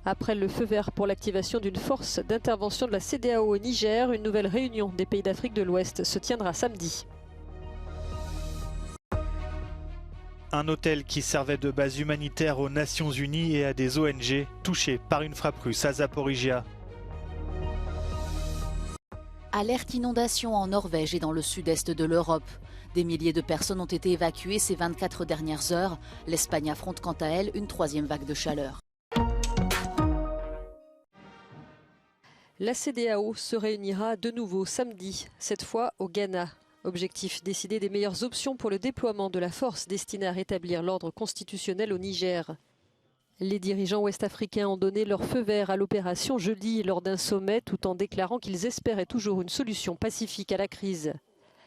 Après le feu vert pour l'activation d'une force d'intervention de la CEDEAO au Niger, une nouvelle réunion des pays d'Afrique de l'Ouest se tiendra samedi. Un hôtel qui servait de base humanitaire aux Nations Unies et à des ONG touché par une frappe russe à Zaporizhia. Alerte inondation en Norvège et dans le sud-est de l'Europe. Des milliers de personnes ont été évacuées ces 24 dernières heures. L'Espagne affronte quant à elle une troisième vague de chaleur. La CEDEAO se réunira de nouveau samedi, cette fois au Ghana. Objectif, décider des meilleures options pour le déploiement de la force destinée à rétablir l'ordre constitutionnel au Niger. Les dirigeants ouest-africains ont donné leur feu vert à l'opération jeudi lors d'un sommet tout en déclarant qu'ils espéraient toujours une solution pacifique à la crise.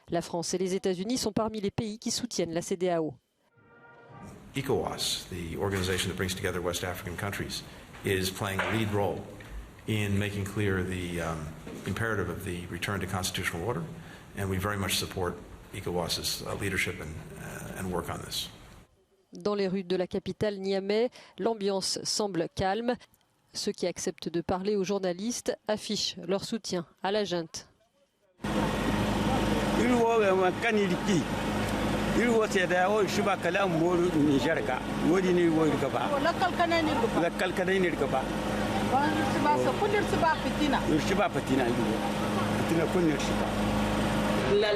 La France et les États-Unis sont parmi les pays qui soutiennent la CEDEAO. ECOWAS, the organization that brings together West African countries, is playing a lead role in making clear the imperative of the return to constitutional order. And we very much support ECOWAS's leadership and work on this. Dans les rues de la capitale Niamey, l'ambiance semble calme. Ceux qui acceptent de parler aux journalistes affichent leur soutien à la junte.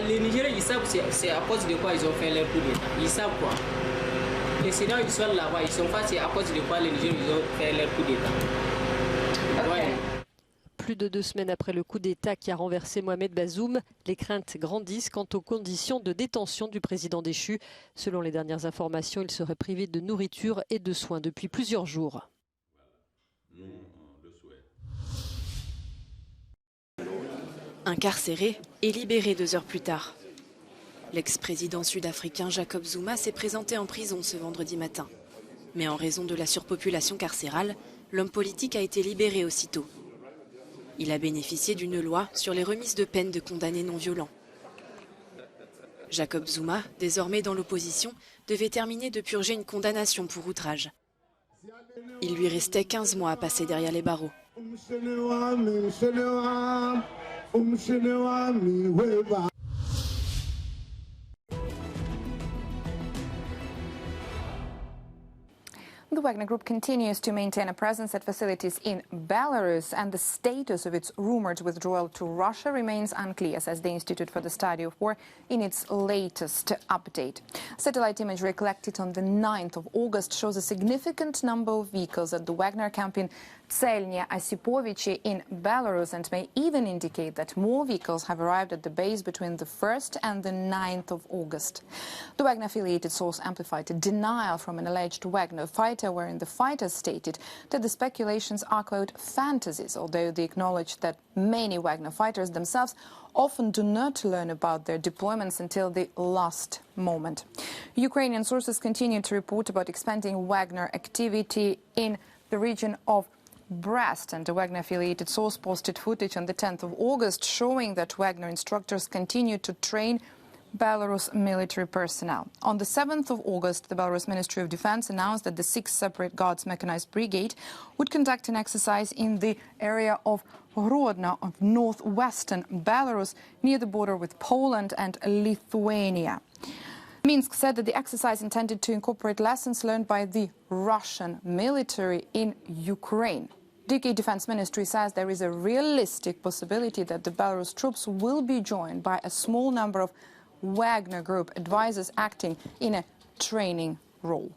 Les Nigériens, ils savent c'est à cause de quoi ils ont fait leur coup d'État. Ils savent quoi. Les Sénats, ils sont là-bas, ils sont pas, c'est à cause de quoi les Nigériens ils ont fait leur coup d'État. Okay. Ouais. Plus de 2 semaines après le coup d'État qui a renversé Mohamed Bazoum, les craintes grandissent quant aux conditions de détention du président déchu. Selon les dernières informations, il serait privé de nourriture et de soins depuis plusieurs jours. Incarcéré et libéré 2 heures plus tard. L'ex-président sud-africain Jacob Zuma s'est présenté en prison ce vendredi matin. Mais en raison de la surpopulation carcérale, l'homme politique a été libéré aussitôt. Il a bénéficié d'une loi sur les remises de peine de condamnés non violents. Jacob Zuma, désormais dans l'opposition, devait terminer de purger une condamnation pour outrage. Il lui restait 15 mois à passer derrière les barreaux. The Wagner Group continues to maintain a presence at facilities in Belarus, and the status of its rumored withdrawal to Russia remains unclear, says the Institute for the Study of War in its latest update. Satellite imagery collected on the 9th of August shows a significant number of vehicles at the Wagner camp in Tselnya Osipovichy in Belarus, and may even indicate that more vehicles have arrived at the base between the 1st and the 9th of August. The Wagner-affiliated source amplified a denial from an alleged Wagner fighter, wherein the fighter stated that the speculations are, quote, fantasies, although they acknowledged that many Wagner fighters themselves often do not learn about their deployments until the last moment. Ukrainian sources continue to report about expanding Wagner activity in the region of Brest, and a Wagner-affiliated source posted footage on the 10th of August showing that Wagner instructors continue to train Belarus military personnel. On the 7th of August, the Belarus Ministry of Defense announced that the 6th Separate Guards Mechanized Brigade would conduct an exercise in the area of Rodno of northwestern Belarus near the border with Poland and Lithuania. Minsk said that the exercise intended to incorporate lessons learned by the Russian military in Ukraine. The UK Defense Ministry says there is a realistic possibility that the Belarus troops will be joined by a small number of Wagner Group advisors acting in a training role.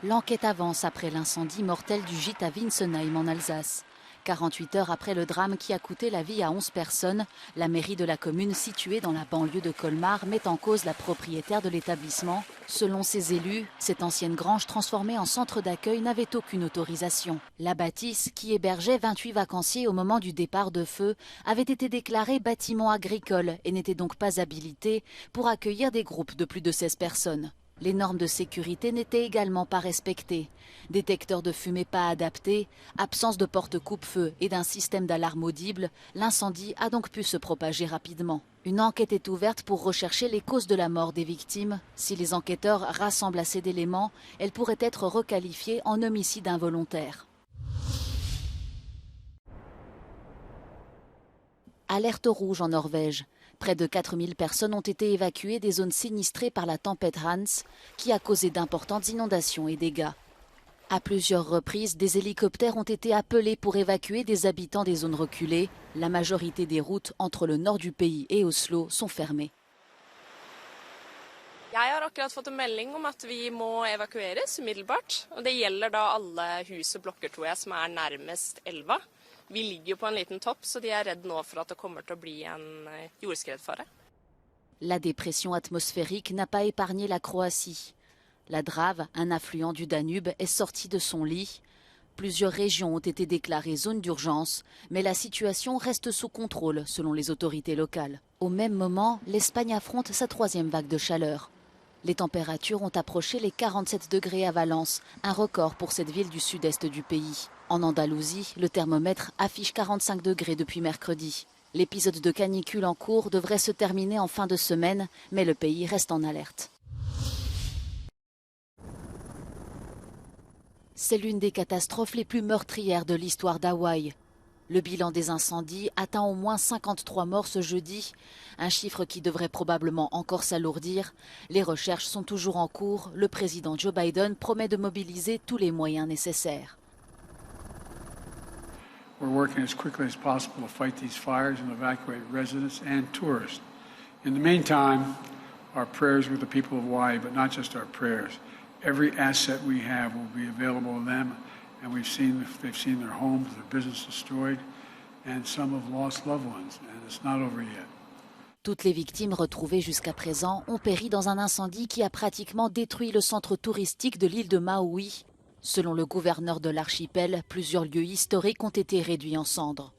L'enquête avance après l'incendie mortel du gîte à Winsenheim en Alsace. 48 heures après le drame qui a coûté la vie à 11 personnes, la mairie de la commune située dans la banlieue de Colmar met en cause la propriétaire de l'établissement. Selon ses élus, cette ancienne grange transformée en centre d'accueil n'avait aucune autorisation. La bâtisse, qui hébergeait 28 vacanciers au moment du départ de feu, avait été déclarée bâtiment agricole et n'était donc pas habilitée pour accueillir des groupes de plus de 16 personnes. Les normes de sécurité n'étaient également pas respectées. Détecteurs de fumée pas adaptés, absence de porte-coupe-feu et d'un système d'alarme audible, l'incendie a donc pu se propager rapidement. Une enquête est ouverte pour rechercher les causes de la mort des victimes. Si les enquêteurs rassemblent assez d'éléments, elle pourrait être requalifiée en homicide involontaire. Alerte rouge en Norvège. Près de 4000 personnes ont été évacuées des zones sinistrées par la tempête Hans, qui a causé d'importantes inondations et dégâts. À plusieurs reprises, des hélicoptères ont été appelés pour évacuer des habitants des zones reculées. La majorité des routes entre le nord du pays et Oslo sont fermées. Jeg har akkurat fått en melding om at vi må evakueres umiddelbart. Og det gjelder da alle hus og blokker, tror jeg, som er nærmest elva. Vi ligger jo på en liten topp, så de er redd nå for at det kommer til å bli en jordskredfare. La dépression atmosphérique n'a pas épargné la Croatie. La Drave, un affluent du Danube, est sorti de son lit. Plusieurs régions ont été déclarées zone d'urgence, mais la situation reste sous contrôle selon les autorités locales. Au même moment, l'Espagne affronte sa troisième vague de chaleur. Les températures ont approché les 47 degrés à Valence, un record pour cette ville du sud-est du pays. En Andalousie, le thermomètre affiche 45 degrés depuis mercredi. L'épisode de canicule en cours devrait se terminer en fin de semaine, mais le pays reste en alerte. C'est l'une des catastrophes les plus meurtrières de l'histoire d'Hawaï. Le bilan des incendies atteint au moins 53 morts ce jeudi, un chiffre qui devrait probablement encore s'alourdir. Les recherches sont toujours en cours. Le président Joe Biden promet de mobiliser tous les moyens nécessaires. We're working as quickly as possible to fight these fires and evacuate residents and tourists. In the meantime, our prayers with the people of Hawaii, but not just our prayers. Every asset we have will be available to them, and they've seen their homes, their business destroyed, and some have lost loved ones, and it's not over yet. Toutes les victimes retrouvées jusqu'à présent ont péri dans un incendie qui a pratiquement détruit le centre touristique de l'île de Maui. Selon le gouverneur de l'archipel, plusieurs lieux historiques ont été réduits en cendres.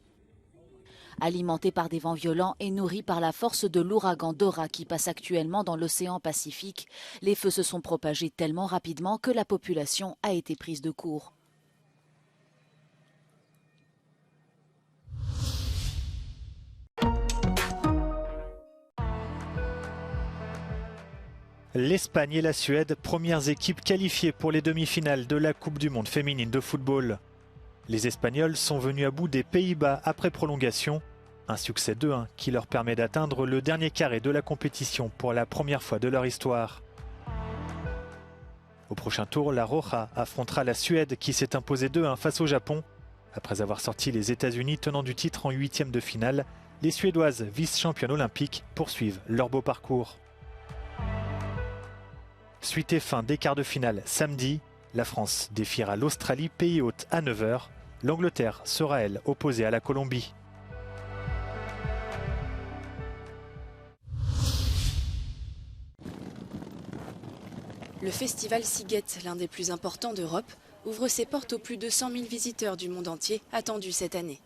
Alimentés par des vents violents et nourris par la force de l'ouragan Dora qui passe actuellement dans l'océan Pacifique, les feux se sont propagés tellement rapidement que la population a été prise de court. L'Espagne et la Suède, premières équipes qualifiées pour les demi-finales de la Coupe du Monde féminine de football. Les Espagnols sont venus à bout des Pays-Bas après prolongation. Un succès 2-1 qui leur permet d'atteindre le dernier carré de la compétition pour la première fois de leur histoire. Au prochain tour, la Roja affrontera la Suède qui s'est imposée 2-1 face au Japon. Après avoir sorti les États-Unis tenant du titre en huitième de finale, les Suédoises, vice-championnes olympiques, poursuivent leur beau parcours. Suite et fin des quarts de finale samedi, la France défiera l'Australie, pays hôte à 9 h. L'Angleterre sera, elle, opposée à la Colombie. Le festival Sziget, l'un des plus importants d'Europe, ouvre ses portes aux plus de 100 000 visiteurs du monde entier attendus cette année.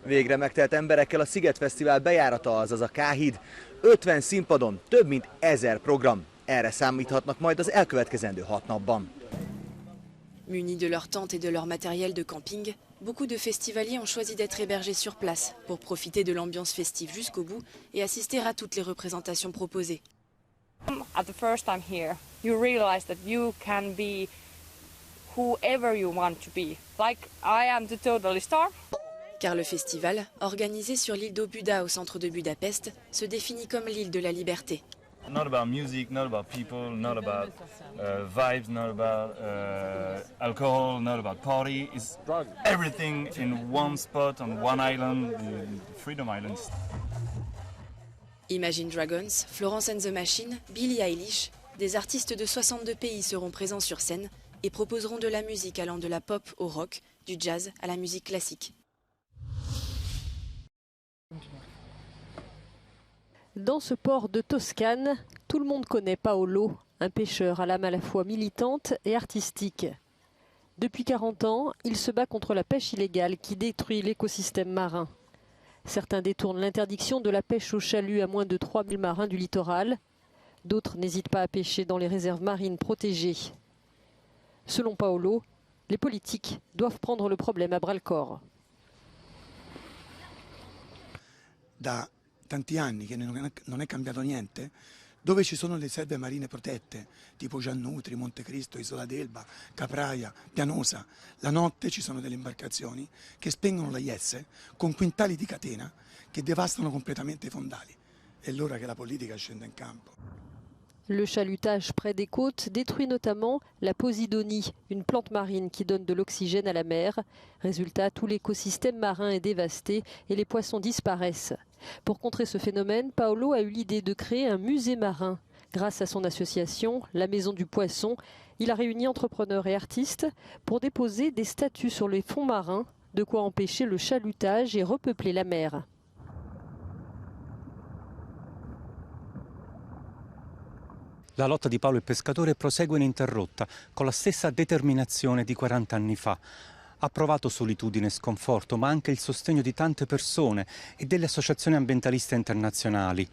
Végre megtelt emberekkel a Sziget Fesztivál bejárata, azaz a K-híd. 50 színpadon, több mint 1000 program. Erre számíthatnak majd az elkövetkezendő 6 napban. Munis de leurs tentes et de leur matériel de camping, beaucoup de festivaliers ont choisi d'être hébergés sur place pour profiter de l'ambiance festive jusqu'au bout et assister à toutes les représentations proposées. At the first time here, you realize that you can be whoever you want to be. Like I am the totally star. Car le festival, organisé sur l'île d'Obuda au centre de Budapest, se définit comme l'île de la liberté. Not about music, not about people, not about vibes, not about alcohol, not about party. It's everything in one spot on one island, the Freedom Islands. Imagine Dragons, Florence and the Machine, Billie Eilish, des artistes de 62 pays seront présents sur scène et proposeront de la musique allant de la pop au rock, du jazz à la musique classique. Dans ce port de Toscane, tout le monde connaît Paolo, un pêcheur à l'âme à la fois militante et artistique. Depuis 40 ans, il se bat contre la pêche illégale qui détruit l'écosystème marin. Certains détournent l'interdiction de la pêche au chalut à moins de 3000 marins du littoral. D'autres n'hésitent pas à pêcher dans les réserves marines protégées. Selon Paolo, les politiques doivent prendre le problème à bras-le-corps. Da tanti anni che non è cambiato niente, dove ci sono le riserve marine protette, tipo Giannutri, Montecristo, Isola d'Elba, Capraia, Pianosa, la notte ci sono delle imbarcazioni che spengono la IS con quintali di catena che devastano completamente i fondali. È l'ora che la politica scenda in campo. Le chalutage près des côtes détruit notamment la posidonie, une plante marine qui donne de l'oxygène à la mer. Résultat, tout l'écosystème marin est dévasté et les poissons disparaissent. Pour contrer ce phénomène, Paolo a eu l'idée de créer un musée marin. Grâce à son association, la Maison du Poisson, il a réuni entrepreneurs et artistes pour déposer des statues sur les fonds marins, de quoi empêcher le chalutage et repeupler la mer. La lotta di Paolo il pescatore prosegue ininterrotta, con la stessa determinazione di 40 anni fa. Ha provato solitudine e sconforto, ma anche il sostegno di tante persone e delle associazioni ambientaliste internazionali.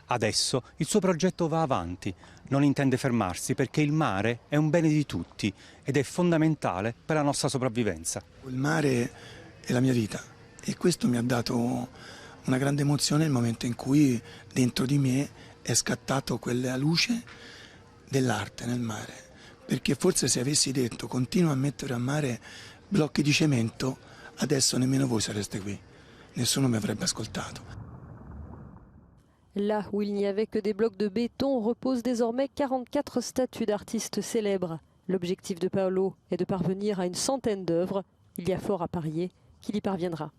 Adesso il suo progetto va avanti, non intende fermarsi perché il mare è un bene di tutti ed è fondamentale per la nostra sopravvivenza. Il mare è la mia vita e questo mi ha dato una grande emozione nel momento in cui dentro di me è scattato quella luce dell'arte nel mare, perché forse se avessi detto continua a mettere a mare blocchi di cemento, adesso nemmeno voi sareste qui, nessuno mi avrebbe ascoltato. Là où il n'y avait que des blocs de béton reposent désormais 44 statues d'artistes célèbres. L'objectif de Paolo est de parvenir à une centaine d'œuvres. Il y a fort à parier qu'il y parviendra.